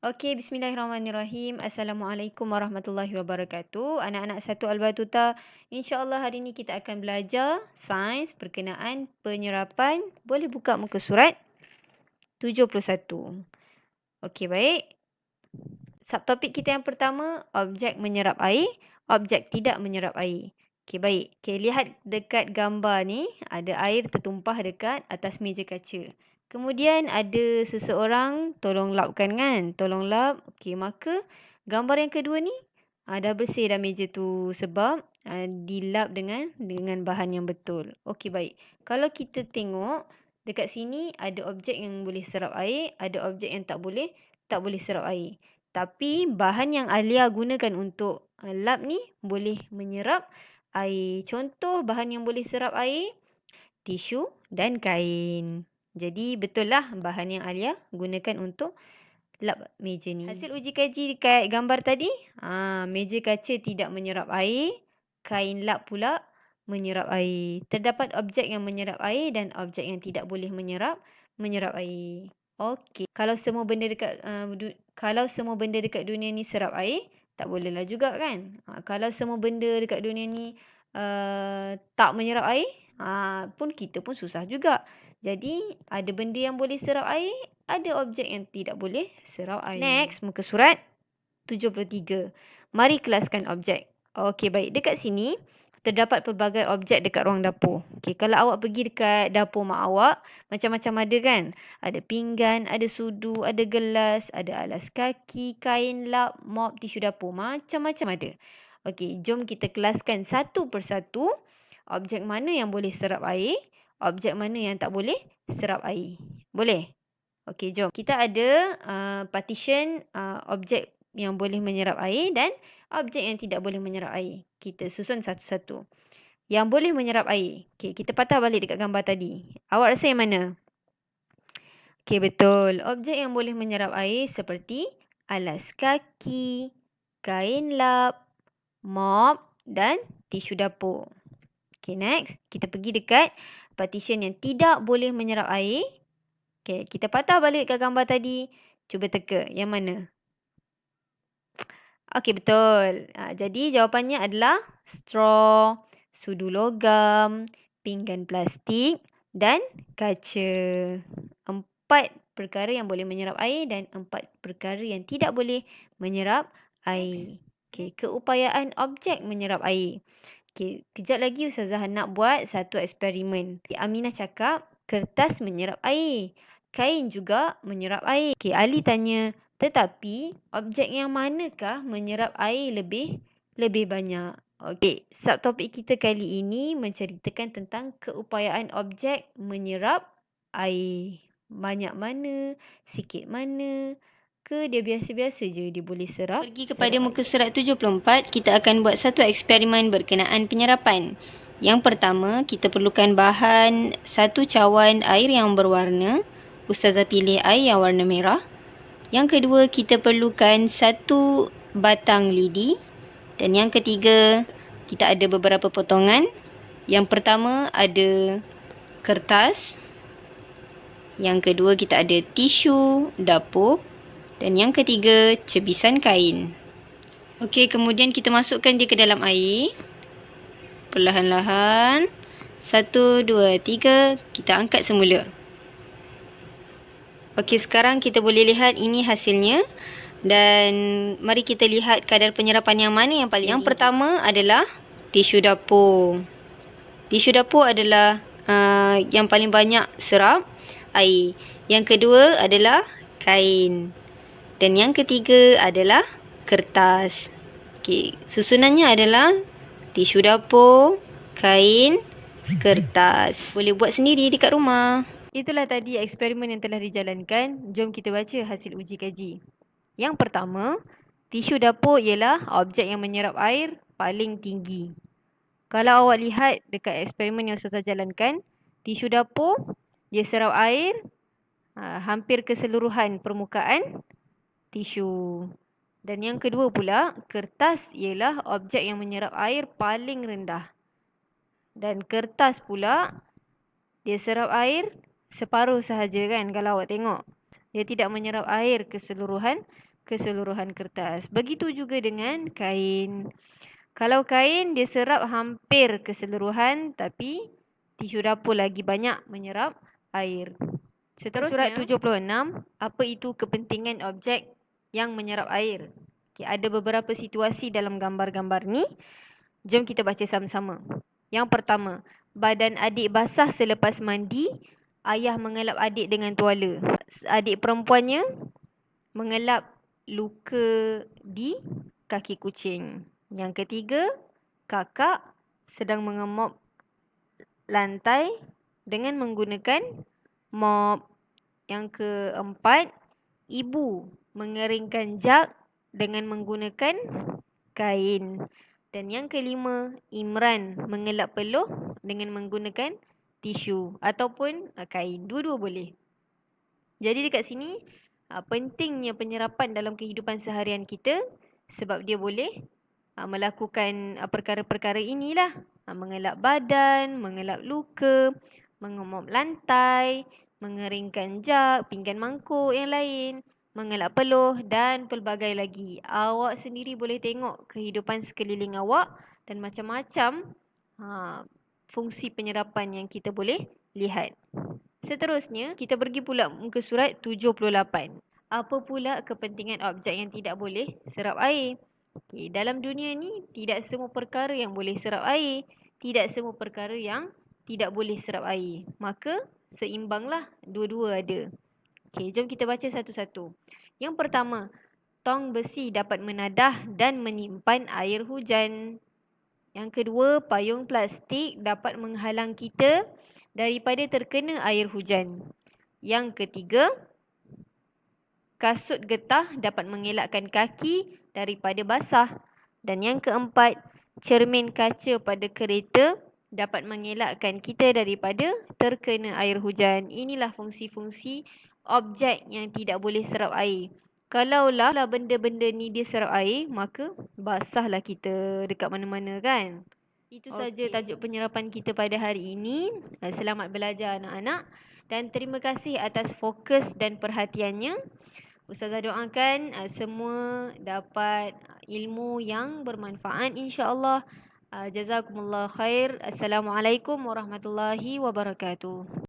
Okey, bismillahirrahmanirrahim. Assalamualaikum warahmatullahi wabarakatuh. Anak-anak satu Al-Batuta, insya-Allah hari ini kita akan belajar sains berkenaan penyerapan. Boleh buka muka surat 71. Okey, baik. Subtopik kita yang pertama, objek menyerap air, objek tidak menyerap air. Okey, baik. Okey, lihat dekat gambar ni, ada air tertumpah dekat atas meja kaca. Kemudian ada seseorang tolong lapkan kan? Tolong lap. Okey, maka gambar yang kedua ni dah bersih dah meja tu sebab dilap dengan bahan yang betul. Okey, baik. Kalau kita tengok dekat sini ada objek yang boleh serap air, ada objek yang tak boleh serap air. Tapi bahan yang Alia gunakan untuk lap ni boleh menyerap air. Contoh bahan yang boleh serap air, tisu dan kain. Jadi betul lah bahan yang Alia gunakan untuk lap meja ni. Hasil uji kaji dekat gambar tadi, meja kaca tidak menyerap air, kain lap pula menyerap air. Terdapat objek yang menyerap air dan objek yang tidak boleh menyerap air. Okey, kalau semua benda dekat dunia ni serap air, tak bolehlah juga kan? Kalau semua benda dekat dunia ni tak menyerap air, pun kita pun susah juga. Jadi ada benda yang boleh serap air, ada objek yang tidak boleh serap air. Next, muka surat 73. Mari kelaskan objek. Okey, baik. Dekat sini terdapat pelbagai objek dekat ruang dapur. Okey, kalau awak pergi dekat dapur mak awak, macam-macam ada kan? Ada pinggan, ada sudu, ada gelas, ada alas kaki, kain lap, mop, tisu dapur. Macam-macam ada. Okey, jom kita kelaskan satu persatu objek mana yang boleh serap air, objek mana yang tak boleh serap air. Boleh? Okey, jom. Kita ada partition objek yang boleh menyerap air dan objek yang tidak boleh menyerap air. Kita susun satu-satu. Yang boleh menyerap air. Okey, kita patah balik dekat gambar tadi. Awak rasa yang mana? Okey, betul. Objek yang boleh menyerap air seperti alas kaki, kain lap, mop dan tisu dapur. Okay, next. Kita pergi dekat partition yang tidak boleh menyerap air. Okay, kita patah balik ke gambar tadi. Cuba teka. Yang mana? Okay, betul. Jadi jawapannya adalah straw, sudu logam, pinggan plastik dan kaca. 4 perkara yang boleh menyerap air dan 4 perkara yang tidak boleh menyerap air. Okay, keupayaan objek menyerap air. Okay, kejap lagi Ustazah nak buat satu eksperimen. Aminah cakap kertas menyerap air. Kain juga menyerap air. Okay, Ali tanya, tetapi objek yang manakah menyerap air lebih banyak? Okay, subtopik kita kali ini menceritakan tentang keupayaan objek menyerap air. Banyak mana, sikit mana, dia biasa-biasa je dia boleh serap. Pergi kepada muka surat 74, kita akan buat satu eksperimen berkenaan penyerapan. Yang pertama, kita perlukan bahan satu cawan air yang berwarna. Ustazah pilih air yang warna merah. Yang kedua, kita perlukan satu batang lidi. Dan yang ketiga, kita ada beberapa potongan. Yang pertama ada kertas. Yang kedua, kita ada tisu dapur. Dan yang ketiga, cebisan kain. Okey, kemudian kita masukkan dia ke dalam air. Perlahan-lahan. 1, 2, 3. Kita angkat semula. Okey, sekarang kita boleh lihat ini hasilnya. Dan mari kita lihat kadar penyerapan yang mana yang paling tinggi. Yang pertama adalah tisu dapur. Tisu dapur adalah yang paling banyak serap air. Yang kedua adalah kain. Dan yang ketiga adalah kertas. Okey, susunannya adalah tisu dapur, kain, kertas. Boleh buat sendiri dekat rumah. Itulah tadi eksperimen yang telah dijalankan. Jom kita baca hasil uji kaji. Yang pertama, tisu dapur ialah objek yang menyerap air paling tinggi. Kalau awak lihat dekat eksperimen yang saya jalankan, tisu dapur dia serap air hampir keseluruhan permukaan tisu. Dan yang kedua pula, kertas ialah objek yang menyerap air paling rendah. Dan kertas pula, dia serap air separuh sahaja kan kalau awak tengok. Dia tidak menyerap air keseluruhan keseluruhan kertas. Begitu juga dengan kain. Kalau kain dia serap hampir keseluruhan, tapi tisu dapur lagi banyak menyerap air. Seterusnya, surat 76, apa itu kepentingan objek yang menyerap air? Okay, ada beberapa situasi dalam gambar-gambar ni. Jom kita baca sama-sama. Yang pertama, badan adik basah selepas mandi, ayah mengelap adik dengan tuala. Adik perempuannya mengelap luka di kaki kucing. Yang ketiga, kakak sedang mengemop lantai dengan menggunakan mop. Yang keempat, ibu mengeringkan jug dengan menggunakan kain. Dan yang kelima, Imran mengelap peluh dengan menggunakan tisu ataupun kain. Dua-dua boleh. Jadi dekat sini, pentingnya penyerapan dalam kehidupan seharian kita sebab dia boleh melakukan perkara-perkara inilah. Mengelap badan, mengelap luka, mengemop lantai, mengeringkan jug, pinggan mangkuk yang lain, mengelap peluh dan pelbagai lagi. Awak sendiri boleh tengok kehidupan sekeliling awak dan macam-macam fungsi penyerapan yang kita boleh lihat. Seterusnya, kita pergi pula muka surat 78. Apa pula kepentingan objek yang tidak boleh serap air? Okay, dalam dunia ni, tidak semua perkara yang boleh serap air. Tidak semua perkara yang tidak boleh serap air. Maka, seimbanglah dua-dua ada. Okay, jom kita baca satu-satu. Yang pertama, tong besi dapat menadah dan menyimpan air hujan. Yang kedua, payung plastik dapat menghalang kita daripada terkena air hujan. Yang ketiga, kasut getah dapat mengelakkan kaki daripada basah. Dan yang keempat, cermin kaca pada kereta dapat mengelakkan kita daripada terkena air hujan. Inilah fungsi-fungsi objek yang tidak boleh serap air. Kalaulah benda-benda ni dia serap air, maka basahlah kita dekat mana-mana kan. Itu saja tajuk penyerapan kita pada hari ini. Selamat belajar anak-anak dan terima kasih atas fokus dan perhatiannya. Ustazah doakan semua dapat ilmu yang bermanfaat insya-Allah. Jazakumullah khair. Assalamualaikum warahmatullahi wabarakatuh.